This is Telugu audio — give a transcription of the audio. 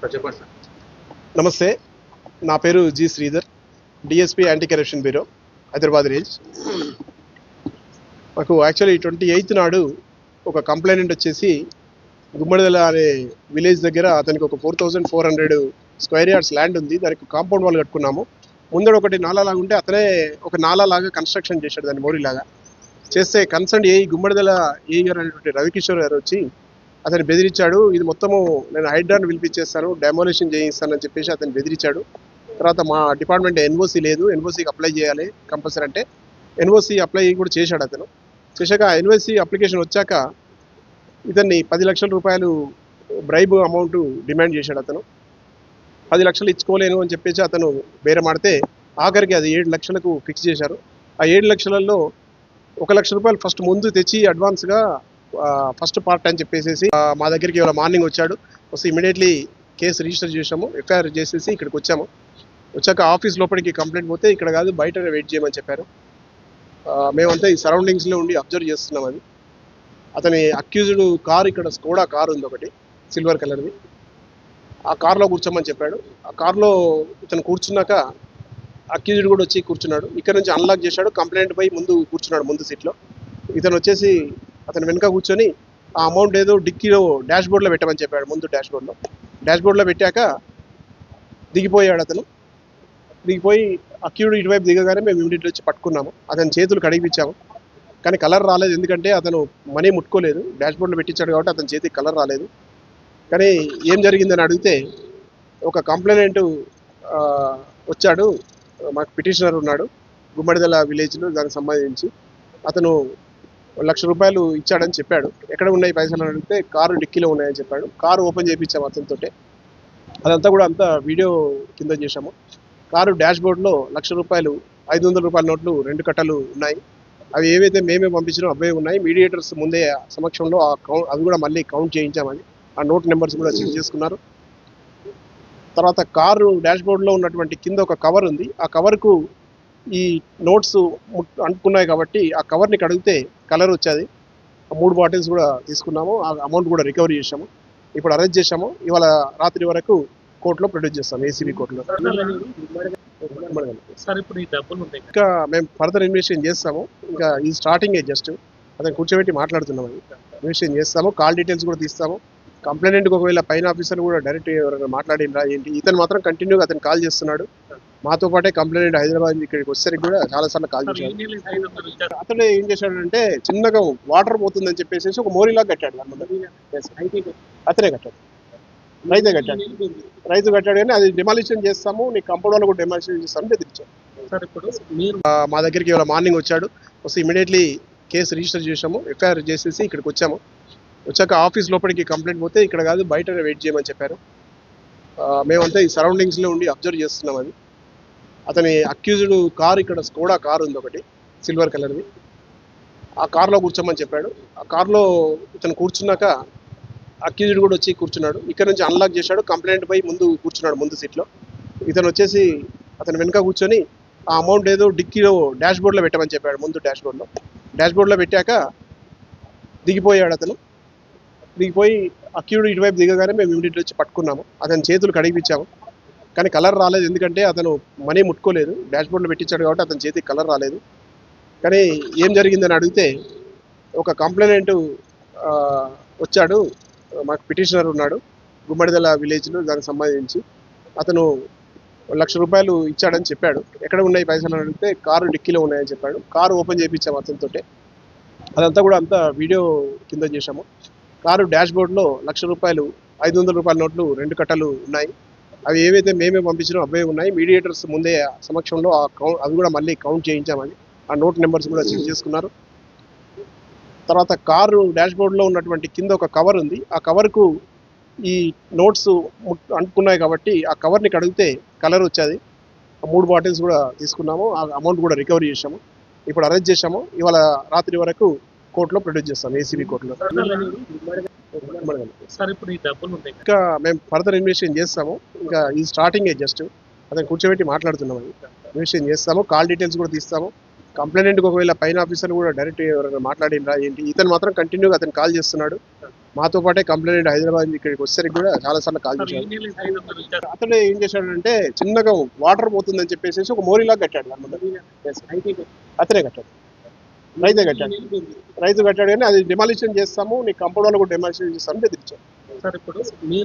సార్ చెప్పండి సార్. నమస్తే, నా పేరు G Sridhar, DSP anti corruption bureau, Hyderabad range. మాకు యాక్చువల్లీ 28th నాడు ఒక కంప్లైంట్ వచ్చేసి గుమ్మడిదల అనే విలేజ్ దగ్గర అతనికి ఒక 4400 స్క్వేర్ యార్డ్స్ ల్యాండ్ ఉంది. దానికి కాంపౌండ్ వాల్ కట్టుకున్నాము. ముందర ఒకటి నాలా లాగా ఉంటే అతనే ఒక నాలా లాగా కన్స్ట్రక్షన్ చేశాడు, దాన్ని మోరీలాగా చేస్తే కన్సర్న్ గుమ్మడిదల ఏ గారు అనేటువంటి రవికిషోర్ గారు వచ్చి అతను బెదిరించాడు. ఇది మొత్తము నేను హైడ్రాన్ పిలిపించేస్తాను, డెమోలిషన్ చేయిస్తానని చెప్పేసి అతను బెదిరించాడు. తర్వాత మా డిపార్ట్మెంట్ ఎన్ఓసి లేదు, ఎన్ఓసికి అప్లై చేయాలి కంపల్సరీ అంటే ఎన్ఓసి అప్లై కూడా చేశాడు. అతను చేశాక ఎన్ఓసి అప్లికేషన్ వచ్చాక ఇతన్ని 10 లక్షల రూపాయలు బ్రైబ్ అమౌంట్ డిమాండ్ చేశాడు. అతను 10 లక్షలు ఇచ్చుకోలేను అని చెప్పేసి అతను బేరమాడితే ఆఖరికి అది 7 లక్షలకు ఫిక్స్ చేశారు. ఆ 7 లక్షలలో 1 లక్ష రూపాయలు ఫస్ట్ ముందు తెచ్చి అడ్వాన్స్గా ఫస్ట్ పార్ట్ అని చెప్పేసి మా దగ్గరికి ఇవాళ మార్నింగ్ వచ్చాడు. వస్తే ఇమీడియట్లీ కేసు రిజిస్టర్ చేసాము, ఎఫ్ఐఆర్ చేసేసి ఇక్కడికి వచ్చాము. వచ్చాక ఆఫీస్ లోపలికి కంప్లైంట్ పోతే ఇక్కడ కాదు బయట వెయిట్ చేయమని చెప్పారు. మేమంతా ఈ సరౌండింగ్స్లో ఉండి అబ్జర్వ్ చేస్తున్నాం. అది అతని అక్యూజ్డ్ కారు, ఇక్కడ స్కోడా కారు ఉంది ఒకటి సిల్వర్ కలర్ది, ఆ కార్లో కూర్చోమని చెప్పాడు. ఆ కార్లో ఇతను కూర్చున్నాక అక్యూజ్డ్ కూడా వచ్చి కూర్చున్నాడు. ఇక్కడ నుంచి అన్లాక్ చేశాడు, కంప్లైంట్ పై ముందు కూర్చున్నాడు ముందు సీట్లో. ఇతను వచ్చేసి అతను వెనుక కూర్చొని ఆ అమౌంట్ ఏదో డిక్కీలో డాష్ బోర్డ్లో పెట్టమని చెప్పాడు. ముందు డాష్ బోర్డ్లో పెట్టాక దిగిపోయాడు. అతను దిగిపోయి అక్యూజ్డ్ ఇటువైపు దిగగానే మేము ఇమీడియట్లీ వచ్చి పట్టుకున్నాము. అతని చేతులు కడిగిపించాము, కానీ కలర్ రాలేదు. ఎందుకంటే అతను మనీ ముట్టుకోలేదు, డాష్ బోర్డ్లో పెట్టించాడు కాబట్టి అతని చేతికి కలర్ రాలేదు. కానీ ఏం జరిగిందని అడిగితే ఒక కంప్లైంట్ వచ్చాడు, మాకు పిటిషనర్ ఉన్నాడు గుమ్మడిదల విలేజ్లో, దానికి సంబంధించి అతను 1 లక్ష రూపాయలు ఇచ్చాడని చెప్పాడు. ఎక్కడ ఉన్నాయి పైసలు అని అడిగితే కారు డిక్కీలో ఉన్నాయని చెప్పాడు. కారు ఓపెన్ చేయించాము అతనితో. అదంతా కూడా అంతా వీడియో కింద చేశాము. కారు డాష్ బోర్డ్లో 1 లక్ష రూపాయలు, 500 రూపాయల నోట్లు 2 కట్టలు ఉన్నాయి. అవి ఏవైతే మేమే పంపించినో అవే ఉన్నాయి. మీడియేటర్స్ ముందే సమక్షంలో అవి కూడా మళ్ళీ కౌంట్ చేయించామని ఆ నోట్ నెంబర్స్ కూడా చెక్ చేసుకున్నారు. తర్వాత కారు డాష్ బోర్డ్లో ఉన్నటువంటి కింద ఒక కవర్ ఉంది. ఆ కవర్కు ఈ నోట్స్ అంటుకున్నాయి కాబట్టి ఆ కవర్ని కడిగితే కలర్ వచ్చేది. 3 బాటిల్స్ కూడా తీసుకున్నాము, ఆ అమౌంట్ కూడా రికవరీ చేసాము. ఇప్పుడు అరెస్ట్ చేసాము. ఇవాళ రాత్రి వరకు కోర్టులో ప్రొడ్యూస్ చేస్తాం, ఏసీబీ కోర్టులో. ఇంకా మేము ఫర్దర్ ఇన్వెస్టిగేషన్ చేస్తాము. ఇంకా ఈ స్టార్టింగే జస్ట్ అతను కూర్చోబెట్టి మాట్లాడుతున్నాం. అది ఇన్వెస్టిగేషన్ చేస్తాము, కాల్ డీటెయిల్స్ కూడా తీస్తాము. కంప్లైంట్కి ఒకవేళ పైన ఆఫీసర్ కూడా డైరెక్ట్ ఎవరైనా మాట్లాడినరా ఏంటి, ఇతను మాత్రం కంటిన్యూగా అతను కాల్ చేస్తున్నాడు. మాతో పాటే కంప్లైంట్ హైదరాబాద్ ఇక్కడికి వచ్చేసరికి కూడా చాలాసార్లు కాల్ చేశాడు. అతను ఏం చేశాడంటే చిన్నగా వాటర్ పోతుందని చెప్పేసి ఒక మోరీలాగా కట్టాడు. అతనే కట్టాడు, రైతు కట్టాడు. కానీ అది డిమాలిషన్ చేస్తాము, నీ కంపౌండ్ వాళ్ళు కూడా డిమాలిషన్ చేస్తామని బెదిరించాడు. మా దగ్గరికి ఇవాళ మార్నింగ్ వచ్చాడు. వస్తే ఇమీడియట్లీ కేసు రిజిస్టర్ చేసాము, ఎఫ్ఐఆర్ చేసేసి ఇక్కడికి వచ్చాము. వచ్చాక ఆఫీస్ లోపలికి కంప్లైంట్ పోతే ఇక్కడ కాదు బయట వెయిట్ చేయమని చెప్పారు. మేమంతా ఈ సరౌండింగ్స్లో ఉండి అబ్జర్వ్ చేస్తున్నాం. అది అతని అక్యూజ్డ్ కారు, ఇక్కడ స్కోడా కారు ఉంది ఒకటి సిల్వర్ కలర్ది, ఆ కార్లో కూర్చోమని చెప్పాడు. ఆ కార్లో ఇతను కూర్చున్నాక అక్యూజ్డ్ కూడా వచ్చి కూర్చున్నాడు. ఇక్కడ నుంచి అన్లాక్ చేశాడు, కంప్లైంట్ పై ముందు కూర్చున్నాడు ముందు సీట్లో. ఇతను వచ్చేసి అతను వెనుక కూర్చొని ఆ అమౌంట్ ఏదో డిక్కీలో డాష్ బోర్డ్లో పెట్టమని చెప్పాడు. ముందు డాష్ బోర్డ్లో పెట్టాక దిగిపోయాడు. అతను దిగిపోయి అక్యూజ్డ్ ఇటువైపు దిగగానే మేము ఇమీడియట్లీ వచ్చి పట్టుకున్నాము. అతని చేతులు కడిగిపించాము, కానీ కలర్ రాలేదు. ఎందుకంటే అతను మనీ ముట్టుకోలేదు, డాష్ బోర్డ్లో పెట్టించాడు కాబట్టి అతని చేతికి కలర్ రాలేదు. కానీ ఏం జరిగిందని అడిగితే ఒక కంప్లైంట్ వచ్చాడు, మాకు పిటిషనర్ ఉన్నాడు గుమ్మడిదల విలేజ్లో, దానికి సంబంధించి అతను 1 లక్ష రూపాయలు ఇచ్చాడని చెప్పాడు. ఎక్కడ ఉన్నాయి పైసలు అని అడిగితే కారు డిక్కీలో ఉన్నాయని చెప్పాడు. కారు ఓపెన్ చేయించాము అతనితో. అదంతా కూడా అంతా వీడియో కింద చేశాము. కారు డాష్ బోర్డ్లో 1 లక్ష రూపాయలు, 500 రూపాయల నోట్లు 2 కట్టలు ఉన్నాయి. అవి ఏవైతే మేమే పంపించినో అవే ఉన్నాయి. మీడియేటర్స్ ముందే సమక్షంలో అవి కూడా మళ్ళీ కౌంట్ చేయించామని ఆ నోట్ నెంబర్స్ కూడా చెక్ చేసుకున్నారు. తర్వాత కారు డాష్ బోర్డ్లో ఉన్నటువంటి కింద ఒక కవర్ ఉంది. ఆ కవర్కు ఈ నోట్స్ అంటుకున్నాయి కాబట్టి ఆ కవర్ని కడిగితే కలర్ వచ్చేది. 3 బాటిల్స్ కూడా తీసుకున్నాము, ఆ అమౌంట్ కూడా రికవరీ చేసాము. ఇప్పుడు అరెస్ట్ చేసాము. ఇవాళ రాత్రి వరకు కోర్టులో ప్రొడ్యూస్ చేస్తాం, ఏసీబీ కోర్టులో. ఇంకా మేము ఫర్దర్ ఇన్వెస్టిగేషన్ చేస్తాము. ఇంకా ఈ స్టార్టింగే జస్ట్ అతను కూర్చోబెట్టి మాట్లాడుతున్నాం. అది ఇన్వెస్టిగేషన్ చేస్తాము, కాల్ డీటెయిల్స్ కూడా తీస్తాము. కంప్లైంట్కి ఒకవేళ పైన ఆఫీసర్ కూడా డైరెక్ట్ ఎవరైనా మాట్లాడినరా ఏంటి, ఇతను మాత్రం కంటిన్యూగా అతను కాల్ చేస్తున్నాడు. మాతో పాటే కంప్లైంట్ హైదరాబాద్ నుంచి ఇక్కడికి వచ్చేసరికి కూడా చాలా సార్లు కాల్ చేశాడు. అతడు ఏం చేశాడంటే చిన్నగా వాటర్ పోతుందని చెప్పేసి ఒక మోరీలాగా కట్టాడు అన్నమాట. అతనే కట్టాడు, రైతు కట్టాడు కానీ అది డిమాలిషన్ చేస్తాము, నీ కంపౌండ్ వాళ్ళు కూడా డిమాలిషన్ చేస్తామని బెదిరించాడు. సార్ ఇప్పుడు